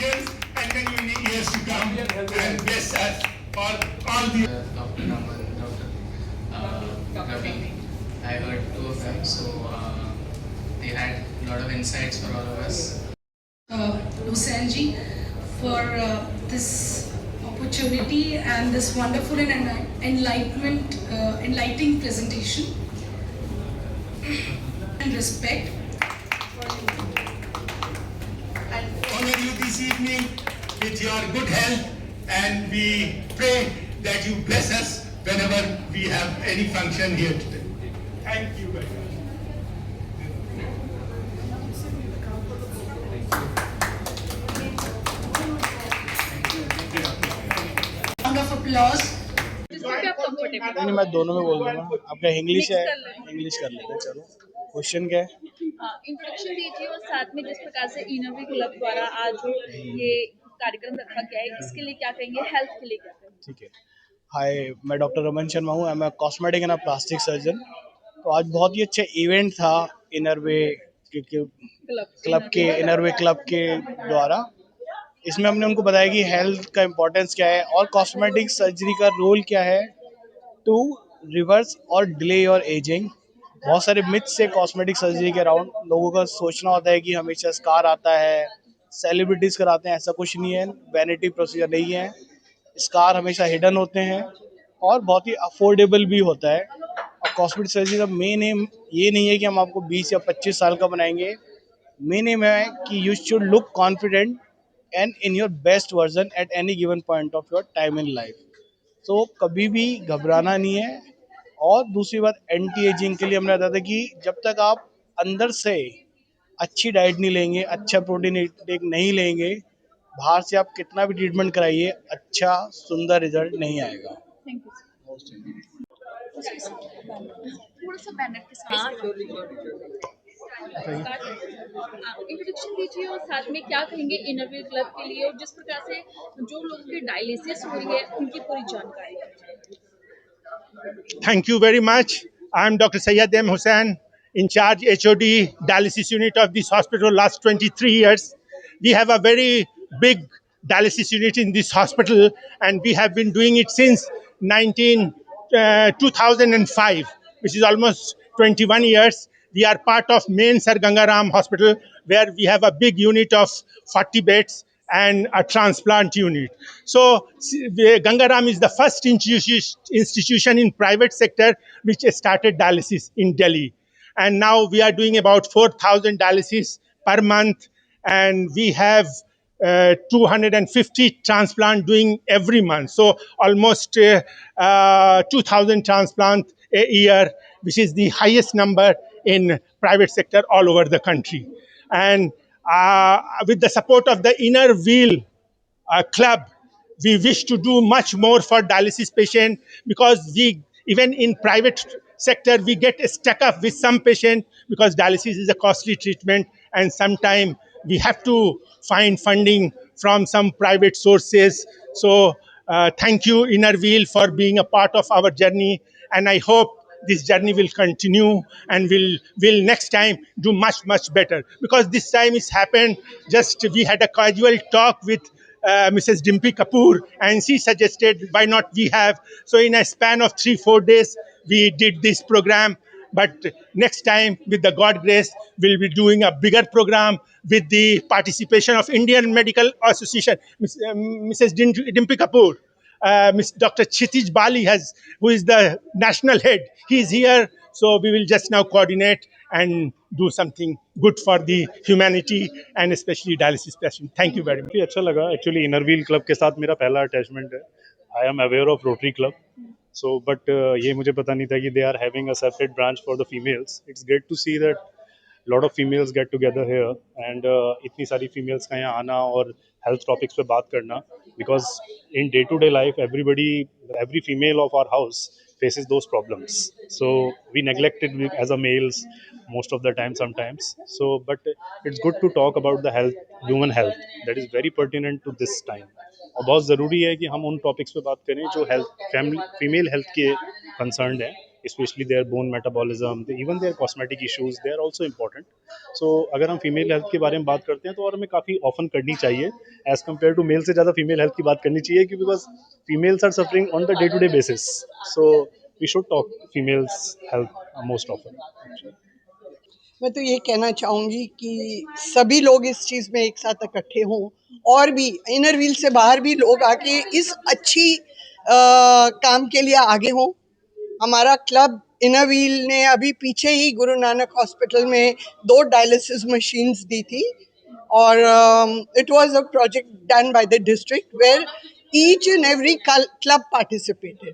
years and many years to come, and bless us for all the. Dr. Raman, Dr. Ravi. I heard two of them, so they had a lot of insights for all of us. Hussain ji for this opportunity and this wonderful and enlightening presentation and respect. And honor you this evening with your good health, and we pray that you bless us whenever we have any function here today. Thank you very much. Round of applause. नहीं मैं दोनों में बोल दूंगा। आपका English है, English कर लेते हैं। चलो क्वेश्चन क्या है? इंट्रोडक्शन दीजिए और साथ में जिस प्रकार से इनोवी क्लब द्वारा आज ये कार्यक्रम रखा गया है, इसके लिए क्या कहेंगे, हेल्थ के लिए क्या कहेंगे? ठीक है। हाय, मैं डॉक्टर रमन शर्मा हूँ। मैं कॉस्मेटिक एंड प्लास्टिक सर्जन। तो आज बहुत ही अच्छा इवेंट था इनरवे क्लब के द्वारा। इसमें हमने उनको बताया कि हेल्थ का इम्पोर्टेंस क्या है और कॉस्मेटिक सर्जरी का रोल क्या है टू रिवर्स और डिले योर एजिंग। बहुत सारे मिथ्स से कॉस्मेटिक सर्जरी के अराउंड लोगों का सोचना होता है कि हमेशा स्कार आता है, सेलिब्रिटीज कराते हैं। ऐसा कुछ नहीं है, वैनिटी प्रोसीजर नहीं है। स्कार हमेशा हिडन होते हैं और बहुत ही अफोर्डेबल भी होता है। और कॉस्मेटिक सर्जरी का मेन एम ये नहीं है कि हम आपको 20 या 25 साल का बनाएंगे। मेन एम है कि you should look confident and in your best version at any given point of your time in life. तो कभी भी घबराना नहीं है। और दूसरी बात, एंटी एजिंग के लिए हमने बताया था कि जब तक आप अंदर से अच्छी डाइट नहीं लेंगे, अच्छा प्रोटीन इंटेक नहीं लेंगे, बाहर से आप कितना भी ट्रीटमेंट कराइए, अच्छा सुंदर रिजल्ट नहीं आएगा। Thank you. थोड़ा सा बैनर के साथ इंट्रोडक्शन दीजिए और साथ में क्या कहेंगे इनोवी क्लब के लिए और जिस प्रकार से जो लोगों की डायलिसिस हो रही है उनकी पूरी जानकारी। Thank you very much. I am Dr. Sayyad M. Hussain, in charge HOD dialysis unit of this hospital last 23 years. We have a very big dialysis unit in this hospital, and we have been doing it since 2005, which is almost 21 years. We are part of main Sir Gangaram Hospital, where we have a big unit of 40 beds and a transplant unit. So Gangaram is the first institution in private sector which started dialysis in Delhi. And now we are doing about 4,000 dialysis per month, and we have 250 transplant doing every month. So almost 2,000 transplant a year, which is the highest number in private sector all over the country. And with the support of the Inner Wheel Club, we wish to do much more for dialysis patient, because we, even in private sector, we get stuck up with some patient because dialysis is a costly treatment, and sometimes we have to find funding from some private sources. So thank you, Inner Wheel, for being a part of our journey, and I hope this journey will continue, and will next time do much better, because this time it's happened just we had a casual talk with Mrs. Dimpy Kapoor, and she suggested why not we have. So in a span of 3-4 days we did this program, but next time with the God grace we'll be doing a bigger program with the participation of Indian Medical Association. Mrs. Dimpy Kapoor, Dr. Chitij Bali who is the national head. He is here, so we will just now coordinate and do something good for the humanity and especially dialysis patients. Thank you very much. अच्छा लगा। Actually inner wheel club के साथ मेरा पहला attachment है। I am aware of Rotary club, so but ये मुझे पता नहीं था कि they are having a separate branch for the females. It's great to see that lot of females get together here, and इतनी सारी फीमेल्स का यहाँ आना और हेल्थ टॉपिक्स पे बात करना, because in day to day life every female of our house faces those problems, so we neglect it as a males most of the time sometimes. So but it's good to talk about the health, human health, that is very pertinent to this time, और बहुत ज़रूरी है कि हम उन topics पे बात करें जो हेल्थ फीमेल हेल्थ के कंसर्न है। especially their bone metabolism, even their cosmetic issues, they are also important. So अगर हम फीमेल हेल्थ के बारे में बात करते हैं तो और हमें काफ़ी ऑफन करनी चाहिए एज कम्पेयर टू मेल से ज़्यादा फीमेल हेल्थ की बात करनी चाहिए क्योंकि because females are suffering on the day to day basis, so we should talk females health most often. मैं तो ये कहना चाहूँगी कि सभी लोग इस चीज़ में एक साथ इकट्ठे हों और भी इनर व्हील से बाहर भी लोग आके इस अच्छी काम के लिए आगे हों. हमारा क्लब इनर व्हील ने अभी पीछे ही गुरु नानक हॉस्पिटल में 2 डायलिसिस मशीन्स दी थी और it was a project done by the district where each and every club participated.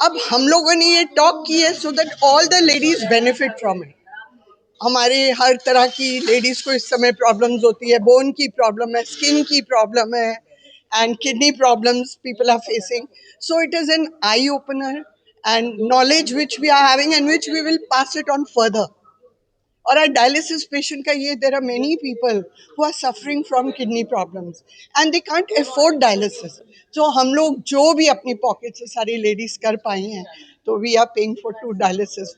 अब हम लोगों ने ये टॉक की है so that all the ladies benefit from it. हमारे हर तरह की लेडीज़ को इस समय प्रॉब्लम्स होती है, बोन की प्रॉब्लम है, स्किन की प्रॉब्लम है and kidney problems people are facing. So it is an eye opener and knowledge which we are having and which we will pass it on further. और a dialysis patient का ये there are many people who are suffering from kidney problems and they can't afford dialysis. So हम लोग जो भी अपनी pocket से सारी ladies कर पाई हैं तो we are paying for 2 dialysis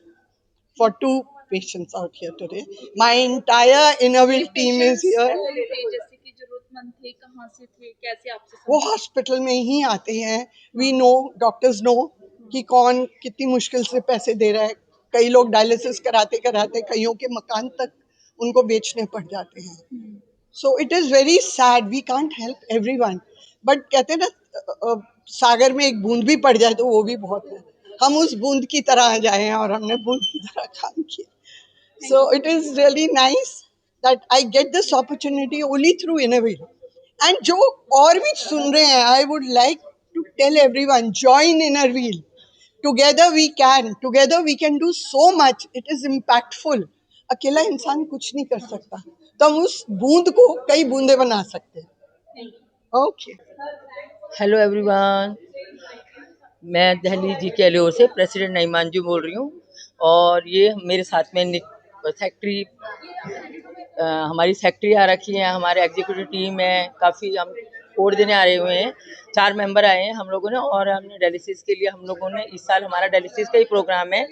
for 2 patients out here today. My entire Innerville team is here. जैसे कि जरूरतमंद थे, कहाँ से थे, कैसे आपसे वो हॉस्पिटल में ही आते हैं. We know, doctors know कि कौन कितनी मुश्किल से पैसे दे रहा है. कई लोग डायलिसिस कराते कराते कईयों के मकान तक उनको बेचने पड़ जाते हैं. So it is very sad. We can't help everyone but कहते हैं ना सागर में एक बूंद भी पड़ जाए तो वो भी बहुत है. हम उस बूंद की तरह जाए और हमने बूंद की तरह काम किया. So it is really nice that I get this opportunity only through Innovate. And जो और भी सुन रहे हैं I would like to tell everyone join Inner Wheel. Together we can do so much. It is impactful. अकेला इंसान कुछ नहीं कर सकता तो हम उस बूंद को कई बूंदे बना सकते हैं. ओके. हेलो एवरीवन, मैं दिल्ली जी के एलओ से प्रेसिडेंट नईमान जी बोल रही हूँ और ये मेरे साथ में सेक्रेटरी हमारी सेक्रेटरी आ रखी है, हमारे एग्जीक्यूटिव टीम है, काफ़ी हम कोड देने आ रहे हुए हैं. 4 मेंबर आए हैं हम लोगों ने और हमने डायलिसिस के लिए हम लोगों ने इस साल हमारा डायलिसिस का ही प्रोग्राम है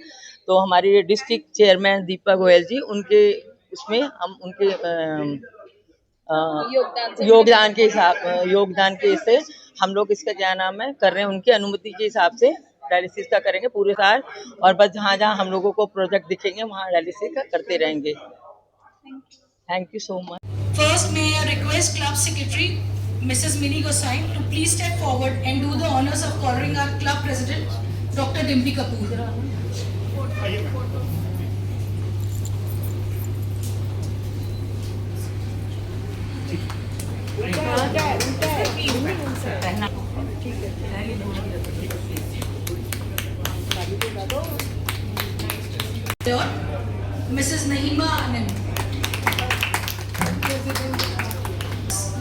तो हमारी डिस्ट्रिक्ट चेयरमैन दीपक गोयल जी उनके उसमें हम उनके योगदान के से हम लोग इसका क्या नाम है कर रहे हैं. उनकी अनुमति के हिसाब से डायलिसिस का करेंगे पूरे साल और बस जहाँ जहाँ हम लोगों को प्रोजेक्ट दिखेंगे वहाँ डायलिसिस का करते रहेंगे. Thank you so much. First, may I request Club Secretary Mrs. Mini Gosai to please step forward and do the honors of coloring our club president, Dr. Dimpi Kapoor. Mrs. Nahima Anim.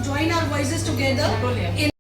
Join our voices together in